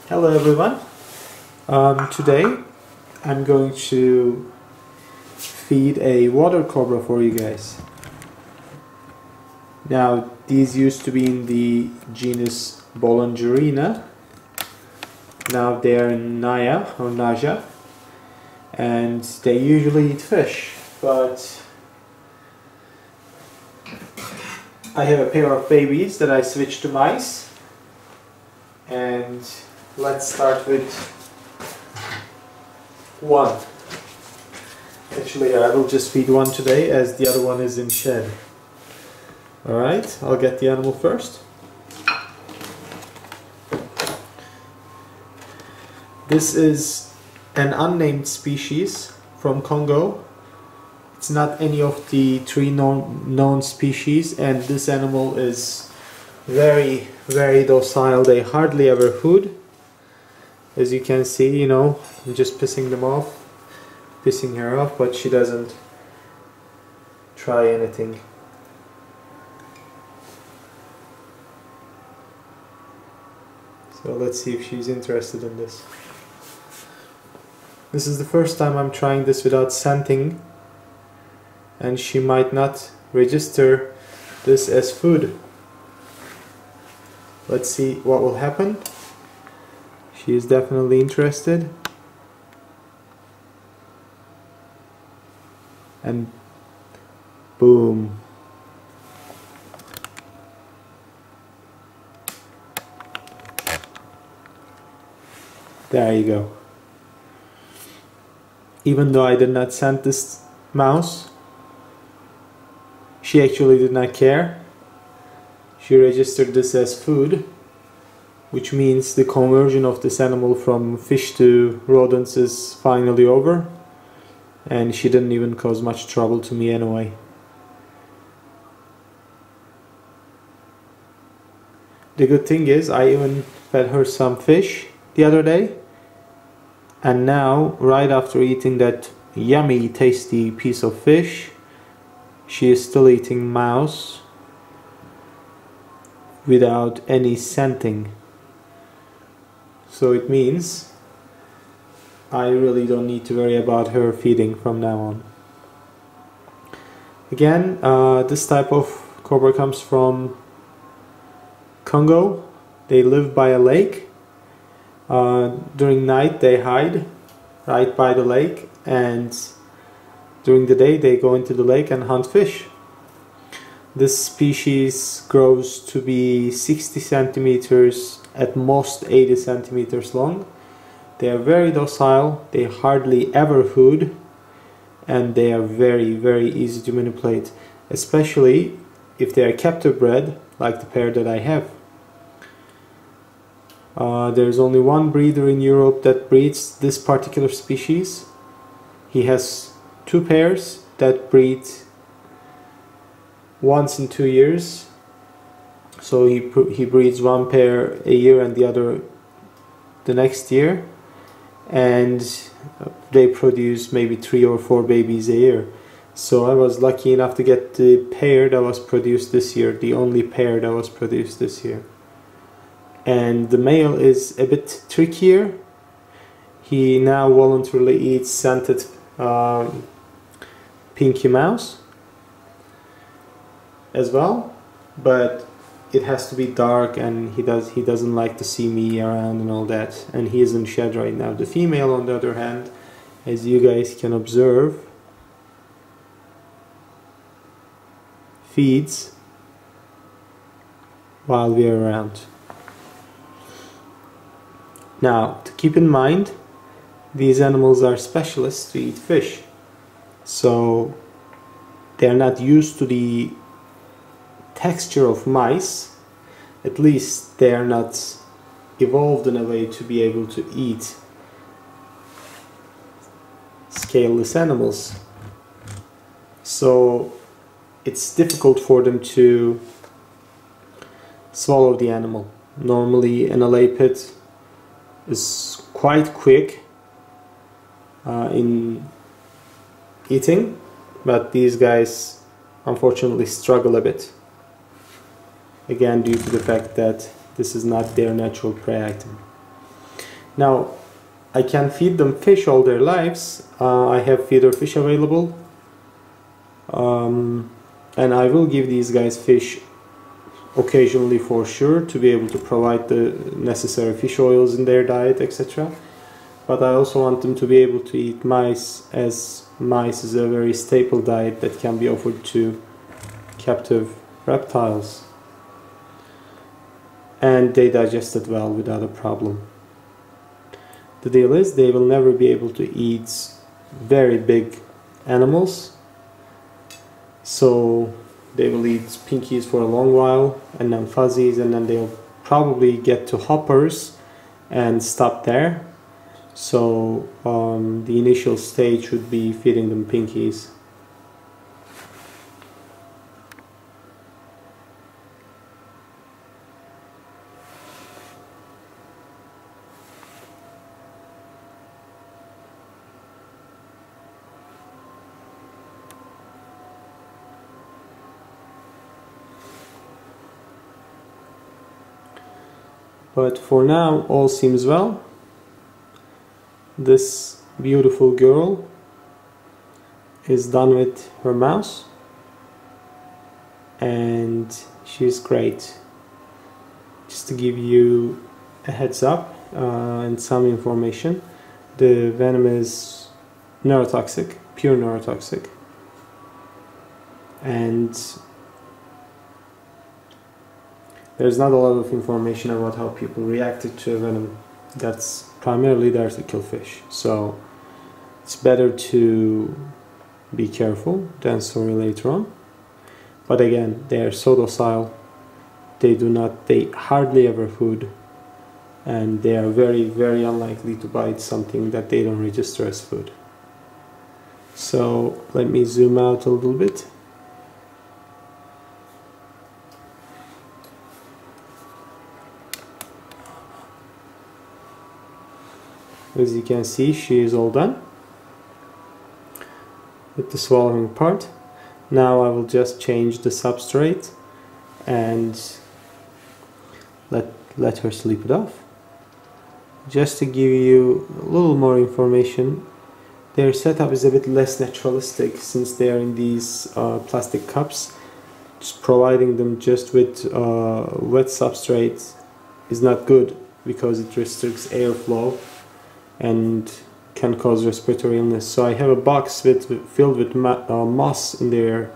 Hello everyone. Today I'm going to feed a water cobra for you guys. Now these used to be in the genus Boulengerina. Now they are in Naja or Naja, and they usually eat fish, but I have a pair of babies that I switched to mice, and let's start with one. Actually, I will just feed one today as the other one is in shed. Alright, I'll get the animal first. This is an unnamed species from Congo. It's not any of the three known species, and this animal is very docile. They hardly ever food. As you can see, I'm just pissing her off, but she doesn't try anything. So let's see if she's interested in this. This is the first time I'm trying this without scenting, and she might not register this as food. Let's see what will happen. She is definitely interested. And boom. There you go. Even though I did not scent this mouse, she actually did not care. She registered this as food, which means the conversion of this animal from fish to rodents is finally over, and she didn't even cause much trouble to me anyway. The good thing is I even fed her some fish the other day, and now right after eating that yummy tasty piece of fish, she is still eating mouse without any scenting. So it means I really don't need to worry about her feeding from now on. Again, this type of cobra comes from Congo. They live by a lake. During night they hide right by the lake, and during the day they go into the lake and hunt fish. This species grows to be 60 centimeters, at most 80 centimeters long. They are very docile, they hardly ever food, and they are very easy to manipulate, especially if they are captive bred like the pair that I have. There's only one breeder in Europe that breeds this particular species. He has two pairs that breed once in 2 years. So he breeds one pair a year and the other the next year, and they produce maybe 3 or 4 babies a year. So I was lucky enough to get the pair that was produced this year, the only pair that was produced this year. And the male is a bit trickier. He now voluntarily eats scented pinky mouse as well, but it has to be dark, and he doesn't like to see me around and all that, and he is in shed right now. The female, on the other hand, as you guys can observe, feeds while we are around. Now, to keep in mind, these animals are specialists to eat fish, so they are not used to the texture of mice. At least they are not evolved in a way to be able to eat scaleless animals. So it's difficult for them to swallow the animal. Normally an elapid is quite quick in eating, but these guys unfortunately struggle a bit. Again, due to the fact that this is not their natural prey item. Now, I can feed them fish all their lives. I have feeder fish available, and I will give these guys fish occasionally for sure, to be able to provide the necessary fish oils in their diet, etc. But I also want them to be able to eat mice, as mice is a very staple diet that can be offered to captive reptiles, and they digest it well without a problem. The deal is, they will never be able to eat very big animals, so they will eat pinkies for a long while, and then fuzzies, and then they'll probably get to hoppers and stop there. So the initial stage would be feeding them pinkies. But for now, all seems well. This beautiful girl is done with her mouse, and she's great. Just to give you a heads up and some information, the venom is neurotoxic, pure neurotoxic, and there's not a lot of information about how people reacted to a venom that's primarily there to kill fish. So it's better to be careful than sorry later on. But again, they are so docile, they hardly ever food, and they are very, very unlikely to bite something that they don't register as food. So let me zoom out a little bit. As you can see, she is all done with the swallowing part. Now I will just change the substrate and let her sleep it off. Just to give you a little more information, their setup is a bit less naturalistic since they are in these plastic cups. Just providing them just with wet substrate is not good because it restricts airflow and can cause respiratory illness. So I have a box filled with moss in their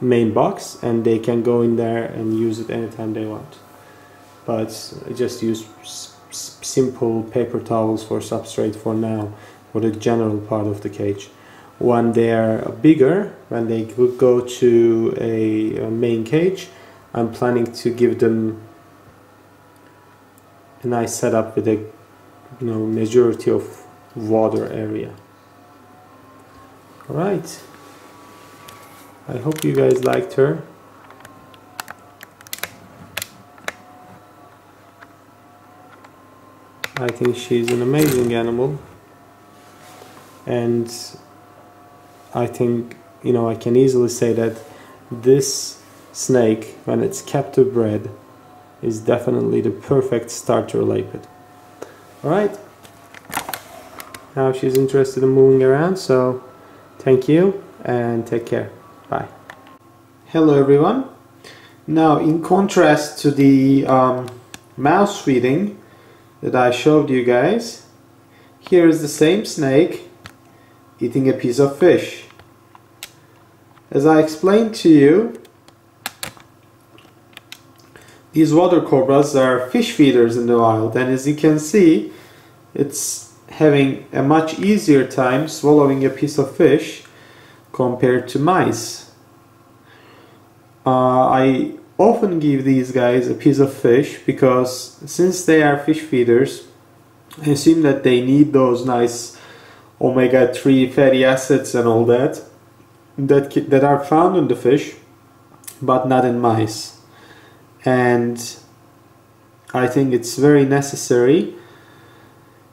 main box, and they can go in there and use it anytime they want. But I just use simple paper towels for substrate for now, for the general part of the cage. When they are bigger, when they would go to a main cage, I'm planning to give them a nice setup with a majority of water area. Alright, I hope you guys liked her. I think she's an amazing animal, and I think I can easily say that this snake, when it's captive bred, is definitely the perfect starter elapid. Alright, now she's interested in moving around, so thank you and take care. Bye. Hello everyone. Now, in contrast to the mouse feeding that I showed you guys, here is the same snake eating a piece of fish. As I explained to you, these water cobras are fish feeders in the wild, and as you can see, it's having a much easier time swallowing a piece of fish compared to mice. I often give these guys a piece of fish because since they are fish feeders, I assume that they need those nice omega-3 fatty acids and all that are found in the fish, but not in mice. And I think it's very necessary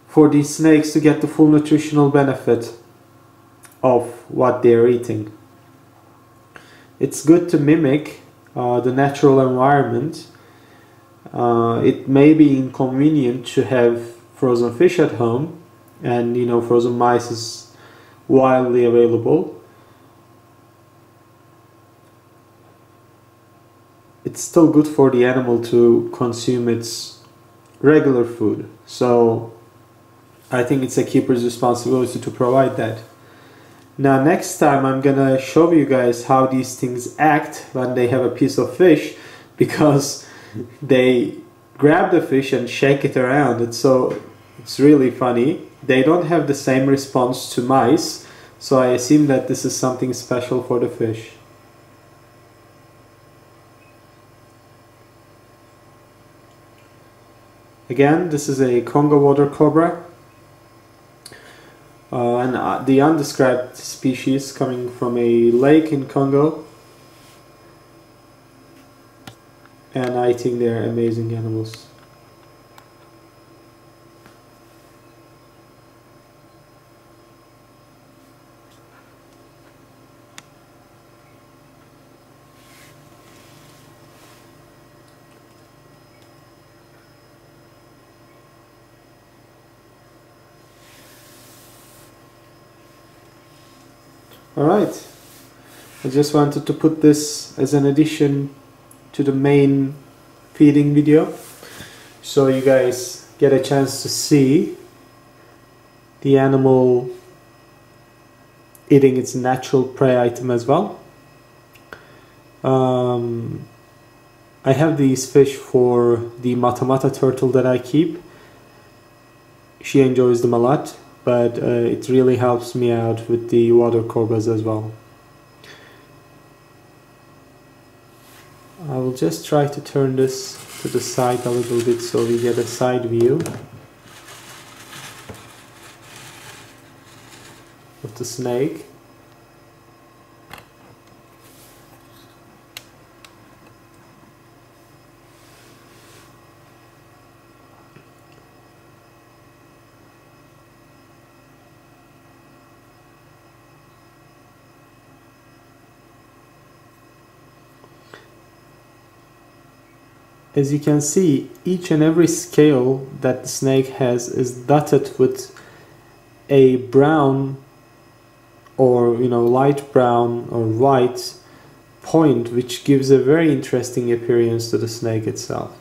for these snakes to get the full nutritional benefit of what they're eating. It's good to mimic the natural environment It may be inconvenient to have frozen fish at home, and you know, frozen mice is widely available. It's still good for the animal to consume its regular food, so I think it's a keeper's responsibility to provide that. Now next time I'm gonna show you guys how these things act when they have a piece of fish, because they grab the fish and shake it around. It's really funny. They don't have the same response to mice, so I assume that this is something special for the fish. Again, this is a Congo water cobra, and the undescribed species coming from a lake in Congo, and I think they're amazing animals. Alright, I just wanted to put this as an addition to the main feeding video, so you guys get a chance to see the animal eating its natural prey item as well. I have these fish for the mata turtle that I keep. She enjoys them a lot, but it really helps me out with the water cobras as well. I will just try to turn this to the side a little bit so we get a side view of the snake. As you can see, each and every scale that the snake has is dotted with a brown or light brown or white point, which gives a very interesting appearance to the snake itself.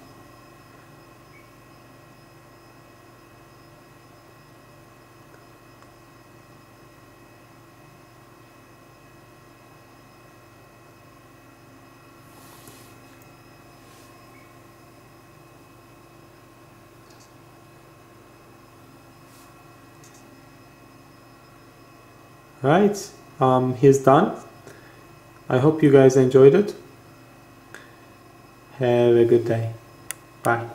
Right, he's done. I hope you guys enjoyed it. Have a good day. Bye.